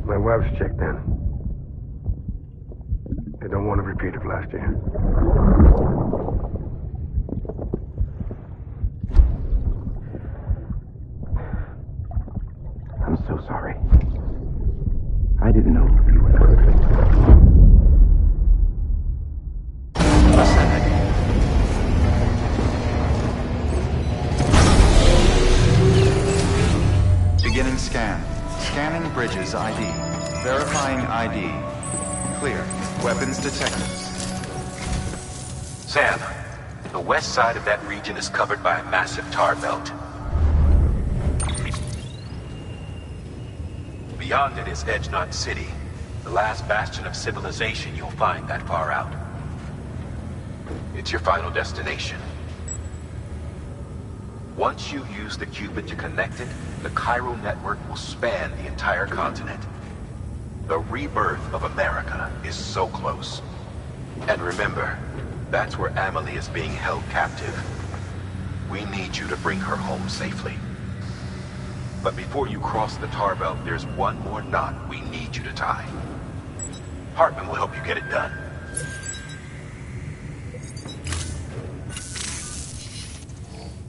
My wife's checked in. They don't want a repeat of last year. I'm so sorry. I didn't know you were perfect. Beginning scan. Scanning bridges ID. Verifying ID. Clear. Weapons detected. Sam, the west side of that region is covered by a massive tar belt. Beyond it is Edgenot City, the last bastion of civilization you'll find that far out. It's your final destination. Once you use the Cupid to connect it, the Cairo network will span the entire continent. The rebirth of America is so close. And remember, that's where Amelie is being held captive. We need you to bring her home safely. But before you cross the tar belt, there's one more knot we need you to tie. Hartman will help you get it done.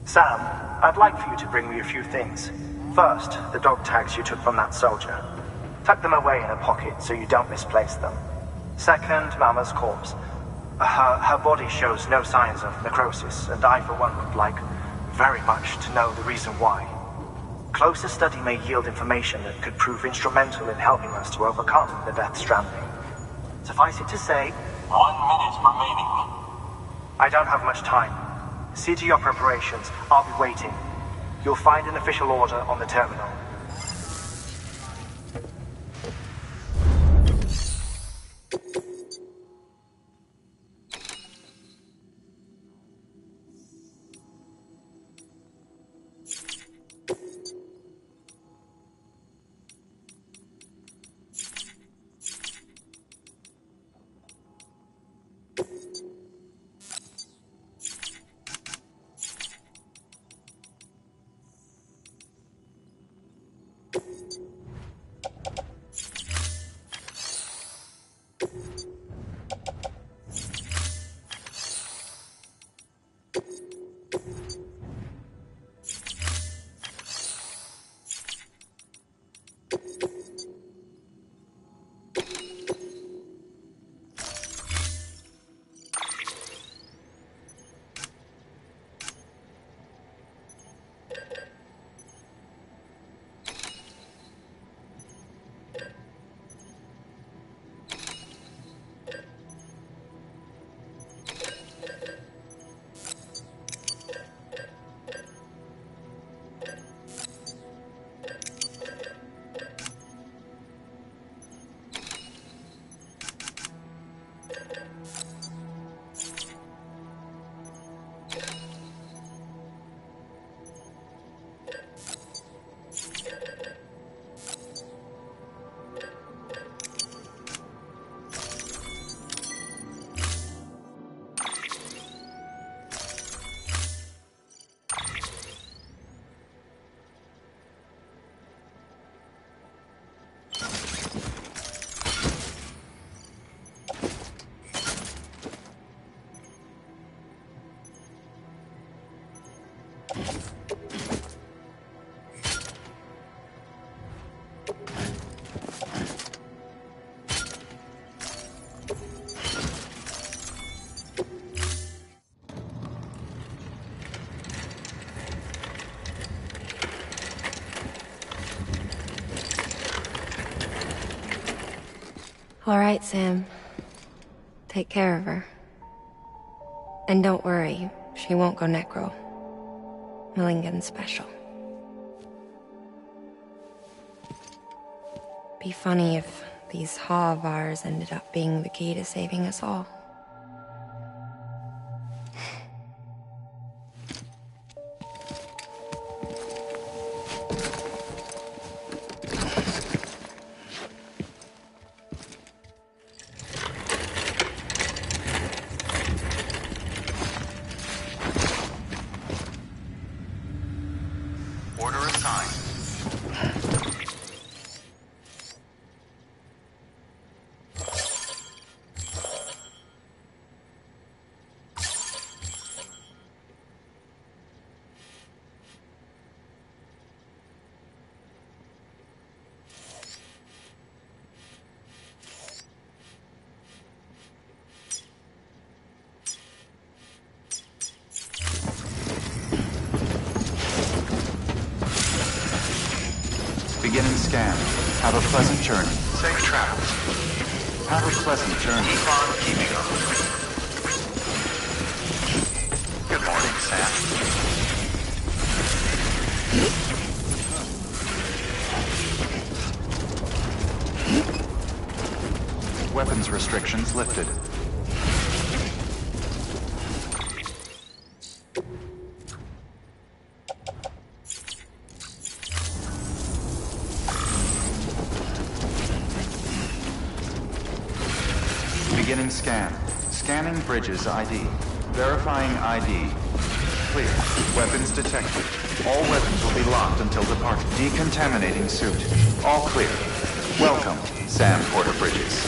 Sam, I'd like for you to bring me a few things. First, the dog tags you took from that soldier. Tuck them away in a pocket so you don't misplace them. Second, Mama's corpse. Her body shows no signs of necrosis, and I, for one, would like very much to know the reason why. Closer study may yield information that could prove instrumental in helping us to overcome the Death Stranding. Suffice it to say, 1 minute remaining. I don't have much time. See to your preparations. I'll be waiting. You'll find an official order on the terminal. All right, Sam. Take care of her. And don't worry, she won't go necro. Millingan's special. Be funny if these Ha of ours ended up being the key to saving us all. Beginning scan. Have a pleasant journey. Safe travels. Have a pleasant journey. Keep on keeping on. Good morning, Sam. Weapons restrictions lifted. Beginning scan. Scanning bridges ID. Verifying ID. Clear. Weapons detected. All weapons will be locked until departure. Decontaminating suit. All clear. Welcome, Sam Porter Bridges.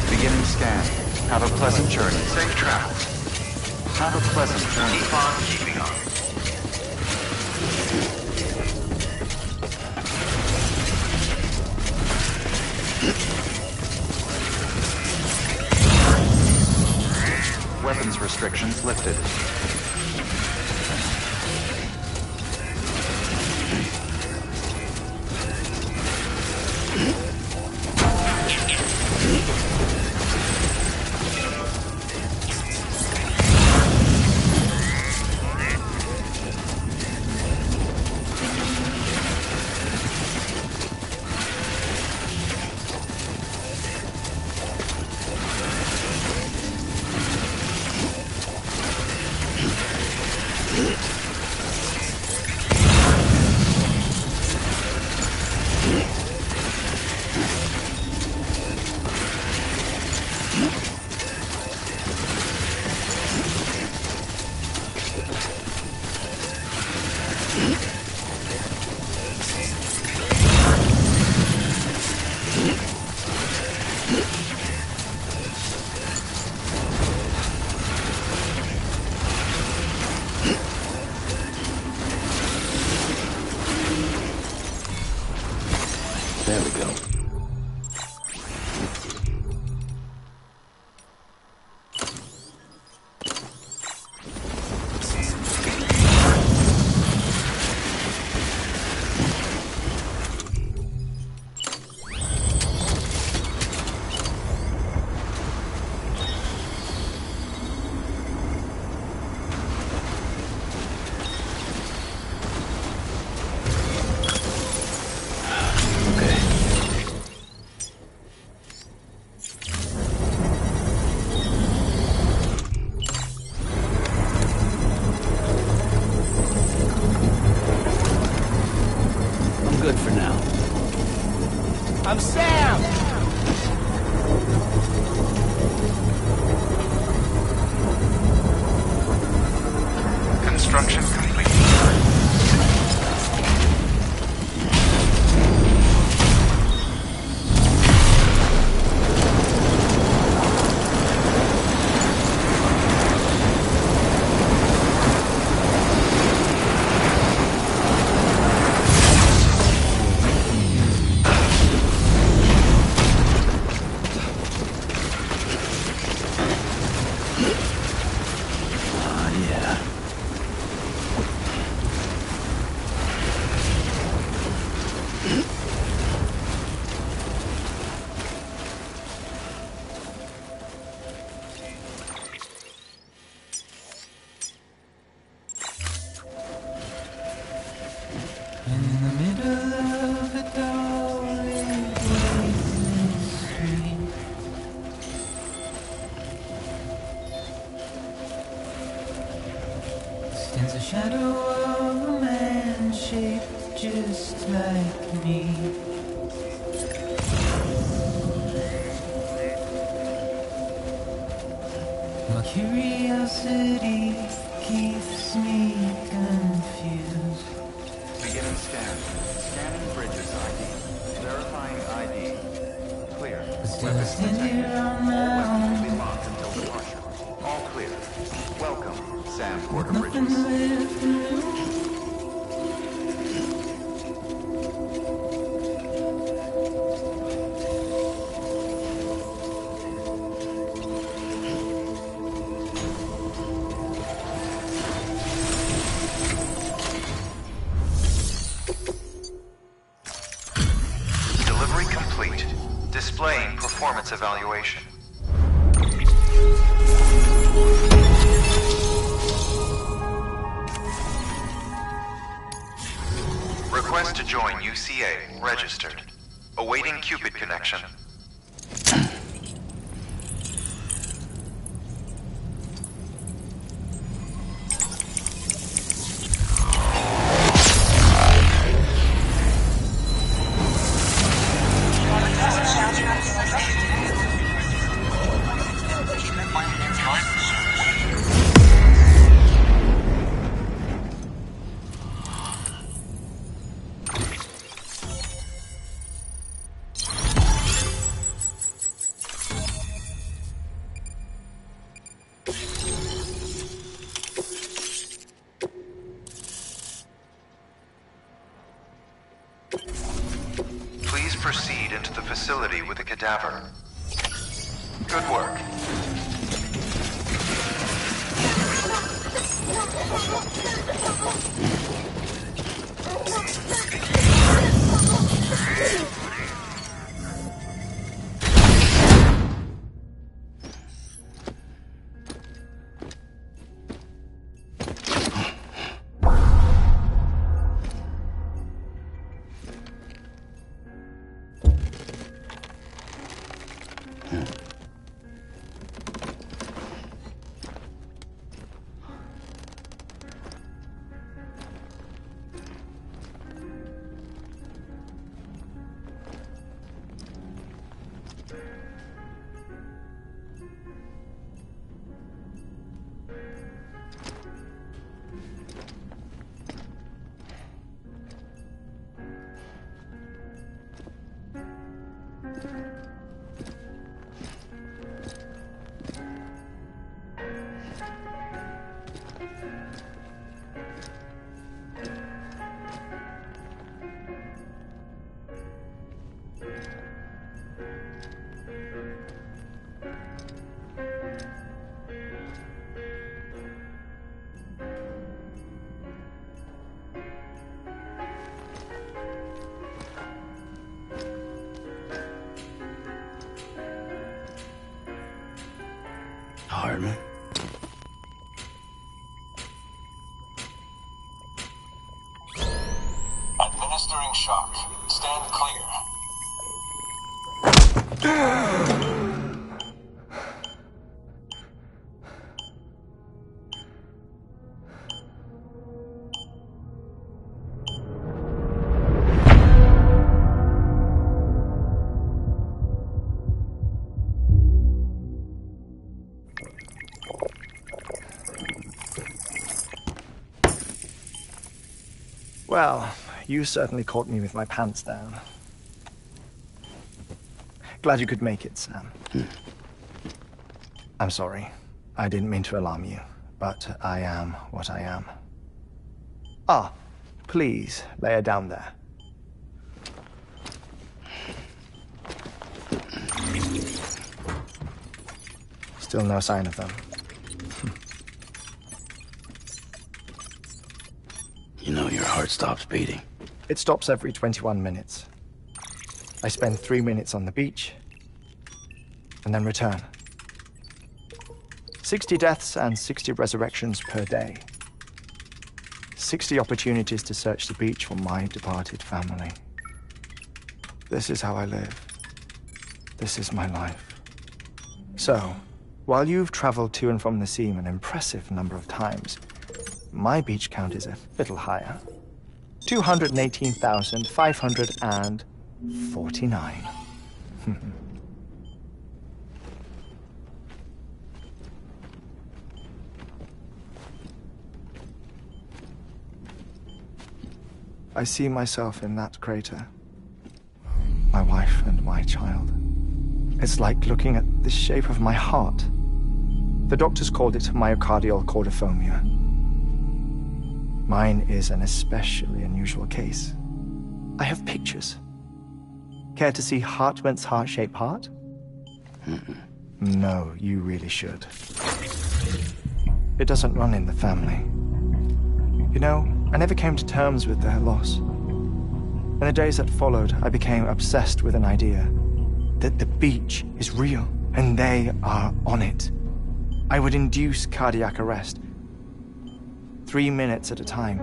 Beginning scan. Have a pleasant journey. Safe travels. Have a pleasant journey. Keep on keeping on. Weapons restrictions lifted. There we go. shadow of a man shaped just like me. My curiosity keeps me confused. Beginning scan. Scanning bridges ID. Verifying ID. Clear. Weapons Stand detected. here on All my weapons will be own. locked until departure. All clear. Welcome, Sam Porter Nothing Bridges. left to lose. Delivery complete. Displaying performance evaluation. Request to join UCA. Registered. Awaiting Cupid connection. Please proceed into the facility with a cadaver. Good work. Hardman. Administering shock. Stand clear. Well, you certainly caught me with my pants down. Glad you could make it, Sam. I'm sorry. I didn't mean to alarm you, but I am what I am. Ah, please, lay her down there. Still no sign of them. You know your heart stops beating. It stops every 21 minutes. I spend 3 minutes on the beach, and then return. 60 deaths and 60 resurrections per day. 60 opportunities to search the beach for my departed family. This is how I live. This is my life. So, while you've traveled to and from the seam an impressive number of times, My beach count is a little higher. 218,549. I see myself in that crater. My wife and my child. It's like looking at the shape of my heart. The doctors called it myocardial cordiformia. Mine is an especially unusual case. I have pictures. Care to see Hartman's heart-shaped heart? No, you really should. It doesn't run in the family. You know, I never came to terms with their loss. In the days that followed, I became obsessed with an idea that the beach is real and they are on it. I would induce cardiac arrest, 3 minutes at a time,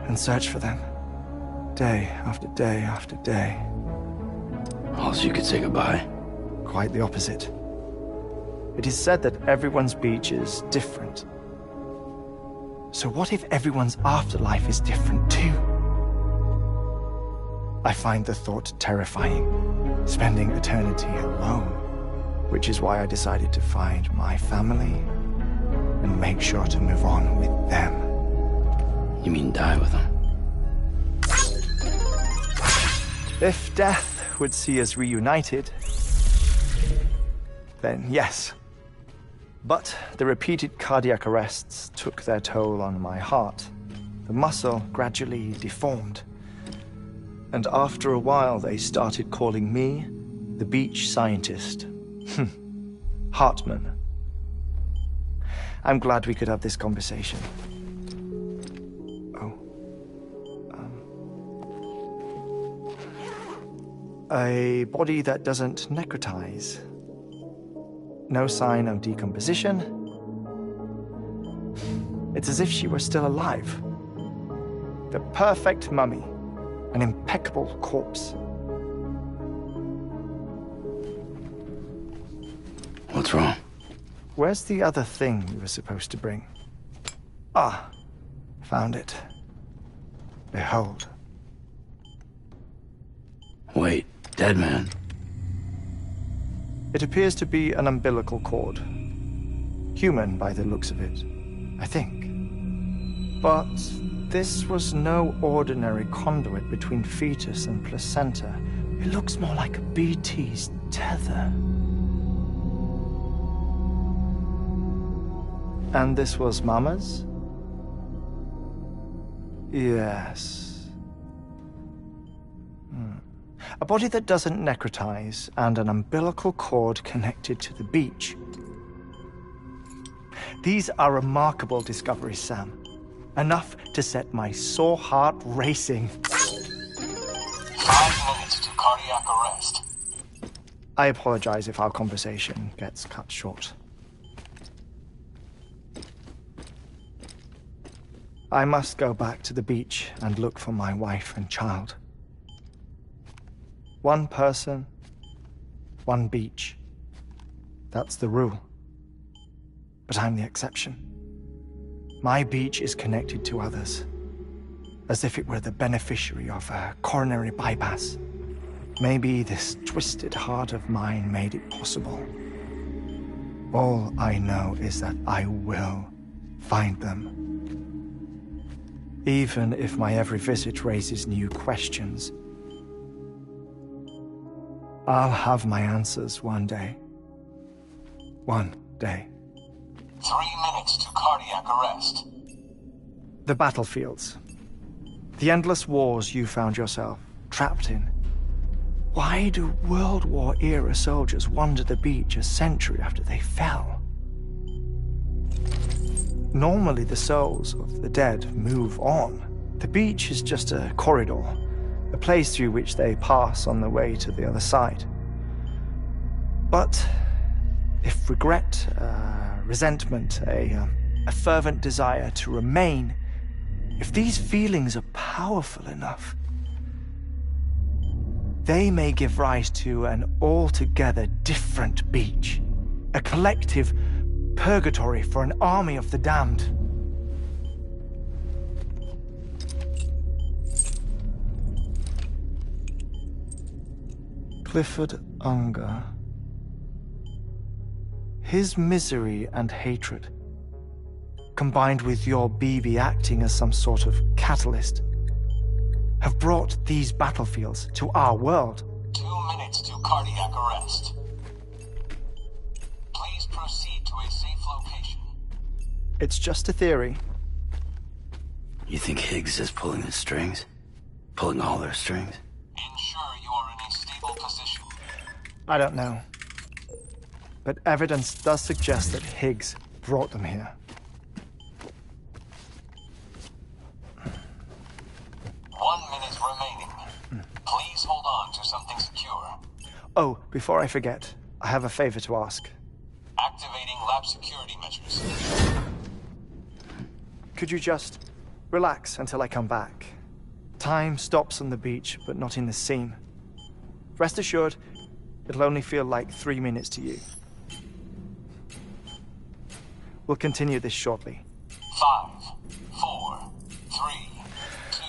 and search for them, day after day after day. Also, you could say goodbye. Quite the opposite. It is said that everyone's beach is different. So what if everyone's afterlife is different too? I find the thought terrifying, spending eternity alone, which is why I decided to find my family and make sure to move on with them. You mean die with them? If death would see us reunited, then yes. But the repeated cardiac arrests took their toll on my heart. The muscle gradually deformed. And after a while, they started calling me the beach scientist. Hartman. I'm glad we could have this conversation. A body that doesn't necrotize. No sign of decomposition. It's as if she were still alive. The perfect mummy. An impeccable corpse. What's wrong? Where's the other thing you were supposed to bring? Ah, found it. Behold. Wait, dead man. It appears to be an umbilical cord. Human by the looks of it, I think. But this was no ordinary conduit between fetus and placenta. It looks more like a BT's tether. And this was Mama's? Yes. A body that doesn't necrotize and an umbilical cord connected to the beach. These are remarkable discoveries, Sam. Enough to set my sore heart racing. 5 minutes to cardiac arrest. I apologize if our conversation gets cut short. I must go back to the beach and look for my wife and child. One person, one beach. That's the rule. But I'm the exception. My beach is connected to others, as if it were the beneficiary of a coronary bypass. Maybe this twisted heart of mine made it possible. All I know is that I will find them. Even if my every visit raises new questions, I'll have my answers one day. One day. 3 minutes to cardiac arrest. The battlefields. The endless wars you found yourself trapped in. Why do World War-era soldiers wander the beach a century after they fell? Normally the souls of the dead move on. The beach is just a corridor, a place through which they pass on the way to the other side. But if regret, resentment, a fervent desire to remain, if these feelings are powerful enough, they may give rise to an altogether different beach, a collective purgatory for an army of the damned. Clifford Unger. His misery and hatred, combined with your BB acting as some sort of catalyst, have brought these battlefields to our world. 2 minutes to cardiac arrest. Please proceed to a safe location. It's just a theory. You think Higgs is pulling the strings? Pulling all their strings? Ensure you are in a stable position. I don't know. But evidence does suggest that Higgs brought them here. 1 minute remaining. Please hold on to something secure. Oh, before I forget, I have a favor to ask. Activating lab security measures. Could you just relax until I come back? Time stops on the beach, but not in the scene. Rest assured, it'll only feel like 3 minutes to you. We'll continue this shortly. 5, 4, 3, 2,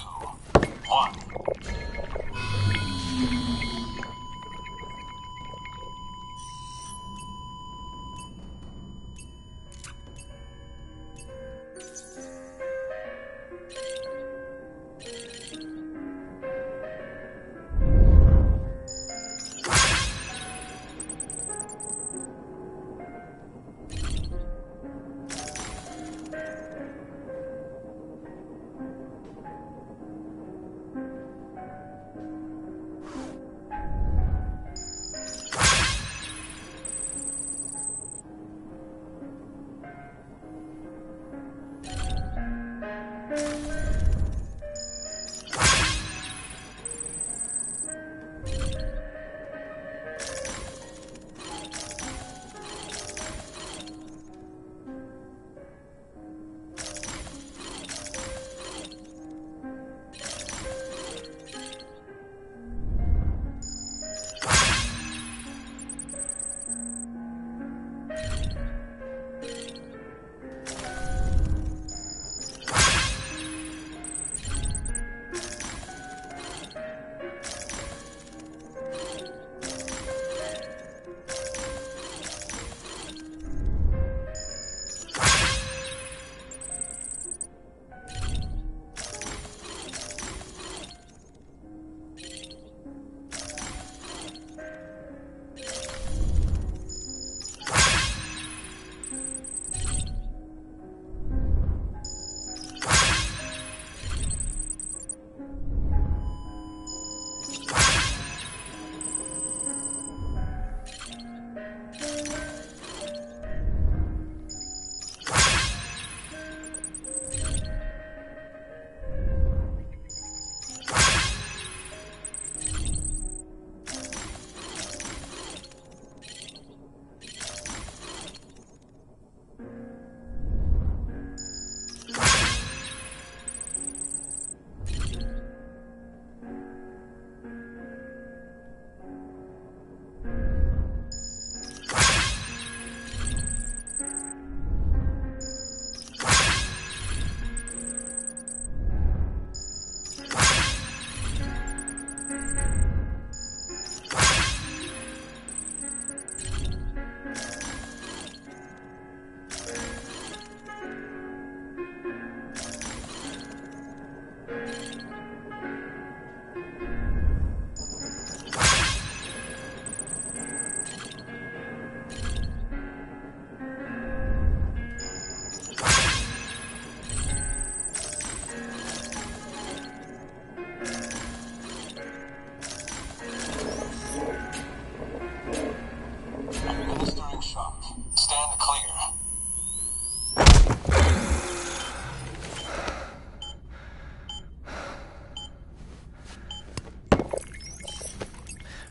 1.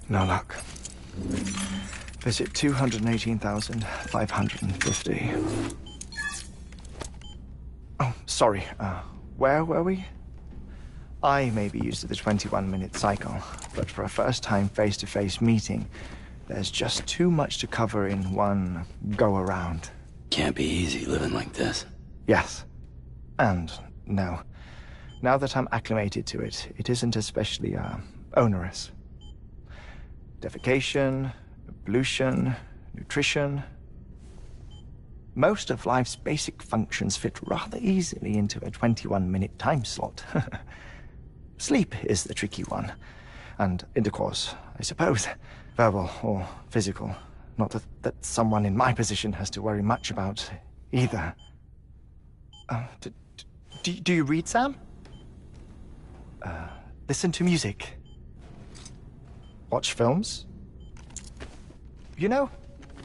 No luck. Visit 218,550. Oh, sorry. Where were we? I may be used to the 21-minute cycle, but for a first-time face-to-face meeting, there's just too much to cover in one go-around. Can't be easy living like this. Yes. And no. Now that I'm acclimated to it, it isn't especially, onerous. defecation, ablution, nutrition. Most of life's basic functions fit rather easily into a 21-minute time slot. Sleep is the tricky one. And intercourse, I suppose. Verbal or physical. Not that someone in my position has to worry much about either. Do you read, Sam? Listen to music. Watch films? You know,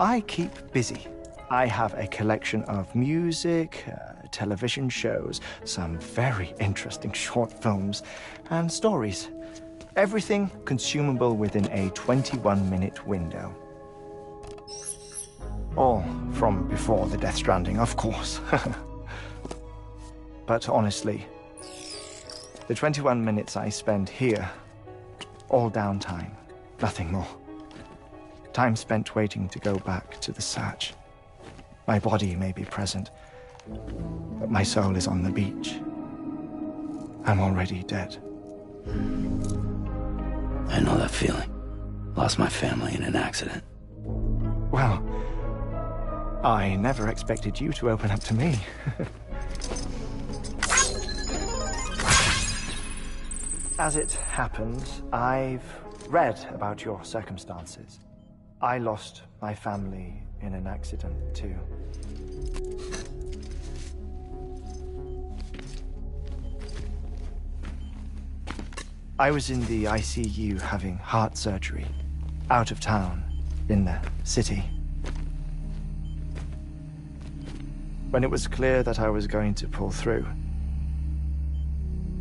I keep busy. I have a collection of music, television shows, some very interesting short films, and stories. Everything consumable within a 21-minute window. All from before the Death Stranding, of course. But honestly, the 21 minutes I spend here, all downtime, nothing more. Time spent waiting to go back to the search. My body may be present, but my soul is on the beach. I'm already dead. I know that feeling. Lost my family in an accident. Well, I never expected you to open up to me. As it happens, I've read about your circumstances. I lost my family in an accident, too. I was in the ICU having heart surgery, out of town, in the city. When it was clear that I was going to pull through,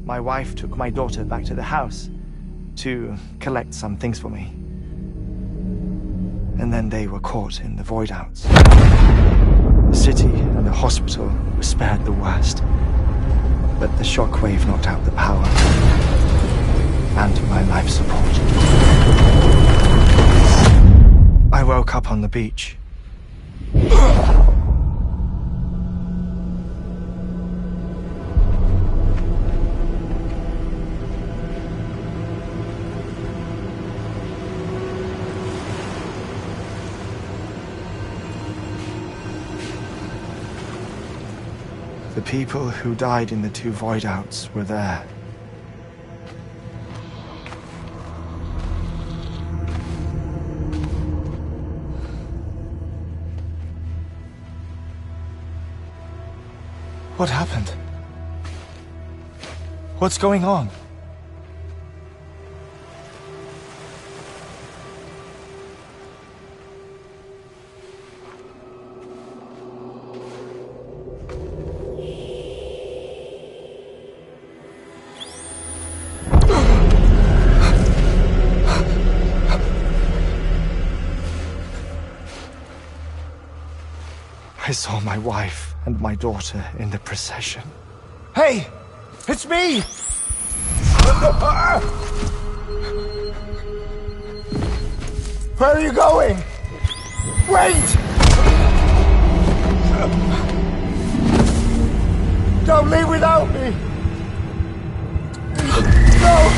my wife took my daughter back to the house to collect some things for me. And then they were caught in the void outs. The city and the hospital were spared the worst, but the shockwave knocked out the power and my life support. I woke up on the beach. The people who died in the 2 void outs were there. What happened? What's going on? I saw my wife and my daughter in the procession. Hey! It's me! Where are you going? Wait! Don't leave without me! No!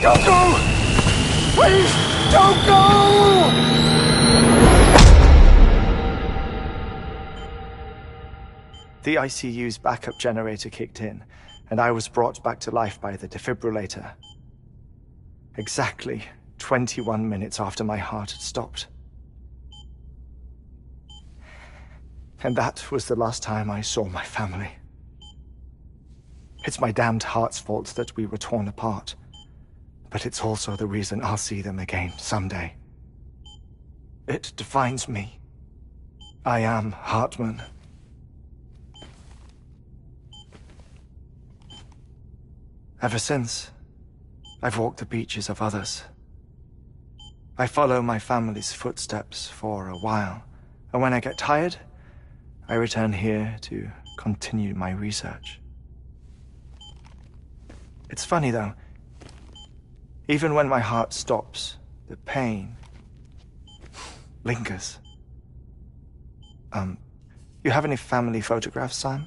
Don't go! Please, don't go! The ICU's backup generator kicked in, and I was brought back to life by the defibrillator. Exactly 21 minutes after my heart had stopped. And that was the last time I saw my family. It's my damned heart's fault that we were torn apart, but it's also the reason I'll see them again someday. It defines me. I am Hartman. Ever since, I've walked the beaches of others. I follow my family's footsteps for a while, and when I get tired, I return here to continue my research. It's funny though, even when my heart stops, the pain lingers. You have any family photographs, Sam?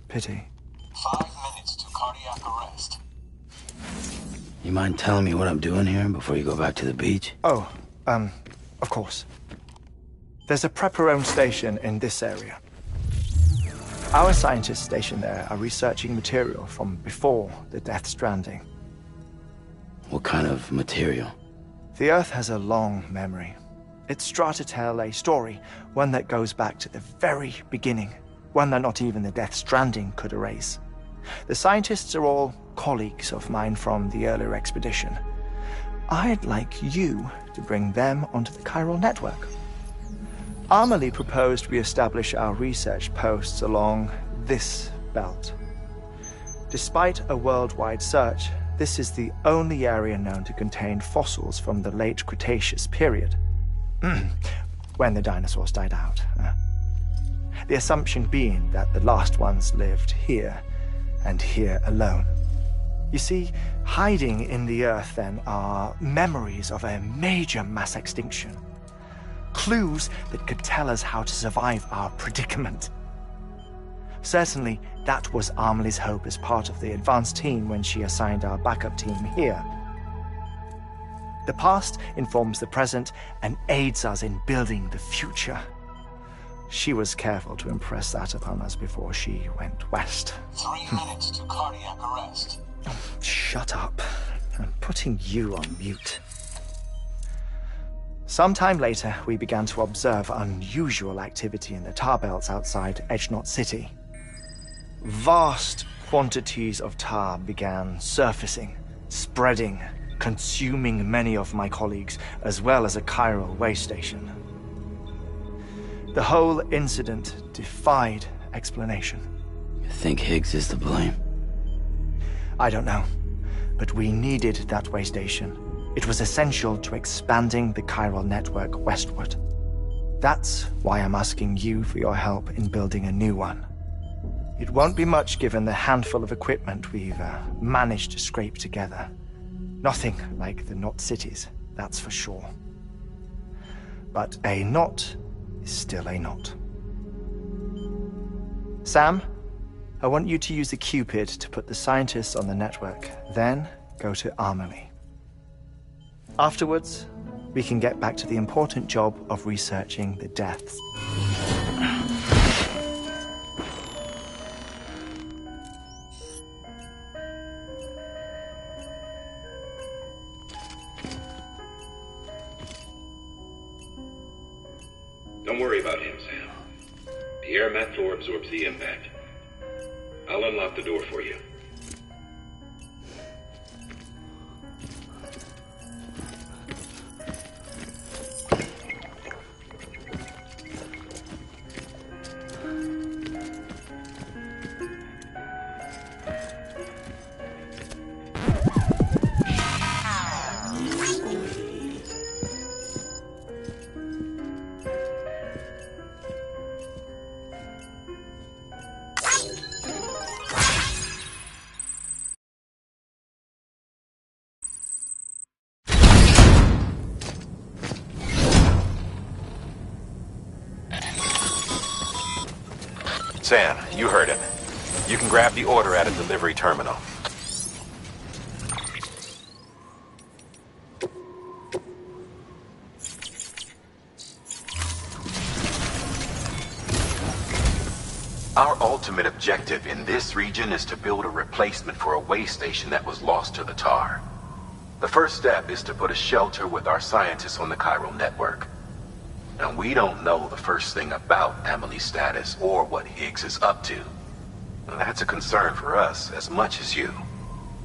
Pity. 5 minutes to cardiac arrest. You mind telling me what I'm doing here before you go back to the beach? Oh, of course. There's a Prepper-owned station in this area. Our scientists stationed there are researching material from before the Death Stranding. What kind of material? The Earth has a long memory. It's trying to tell a story, one that goes back to the very beginning, one that not even the Death Stranding could erase. The scientists are all colleagues of mine from the earlier expedition. I'd like you to bring them onto the chiral network. Amelie proposed we establish our research posts along this belt. Despite a worldwide search, this is the only area known to contain fossils from the late Cretaceous period. When the dinosaurs died out. The assumption being that the last ones lived here, and here alone. You see, hiding in the Earth, then, are memories of a major mass extinction. Clues that could tell us how to survive our predicament. Certainly, that was Amelie's hope as part of the advanced team when she assigned our backup team here. The past informs the present and aids us in building the future. She was careful to impress that upon us before she went west. 3 minutes to cardiac arrest. Shut up. I'm putting you on mute. Sometime later, we began to observe unusual activity in the tar belts outside Edgenot City. Vast quantities of tar began surfacing, spreading, consuming many of my colleagues, as well as a chiral way station. The whole incident defied explanation. You think Higgs is to blame? I don't know, but we needed that way station. It was essential to expanding the chiral network westward. That's why I'm asking you for your help in building a new one. It won't be much given the handful of equipment we've managed to scrape together. Nothing like the knot cities, that's for sure. But a knot is still a knot. Sam, I want you to use the Cupid to put the scientists on the network, then go to Amelie. Afterwards, we can get back to the important job of researching the deaths. Don't worry about him, Sam. The air mat floor absorbs the impact. I'll unlock the door for you. Sam, you heard him. You can grab the order at a delivery terminal. Our ultimate objective in this region is to build a replacement for a way station that was lost to the tar. The first step is to put a shelter with our scientists on the chiral network. Now, we don't know the first thing about Amelie's status or what Higgs is up to. Now, that's a concern for us as much as you.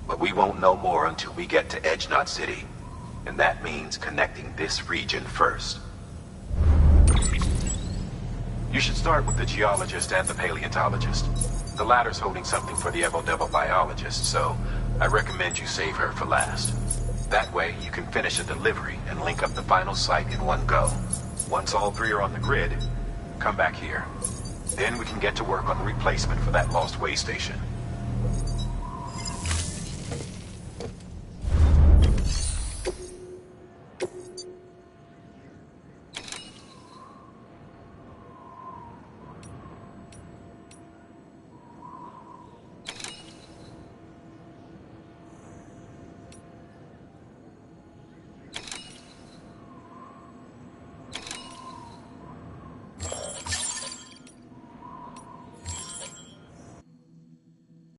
But we won't know more until we get to Edgenot City. And that means connecting this region first. You should start with the geologist and the paleontologist. The latter's holding something for the Evo-Devo biologist, so I recommend you save her for last. That way, you can finish a delivery and link up the final site in one go. Once all three are on the grid, come back here. Then we can get to work on the replacement for that lost way station.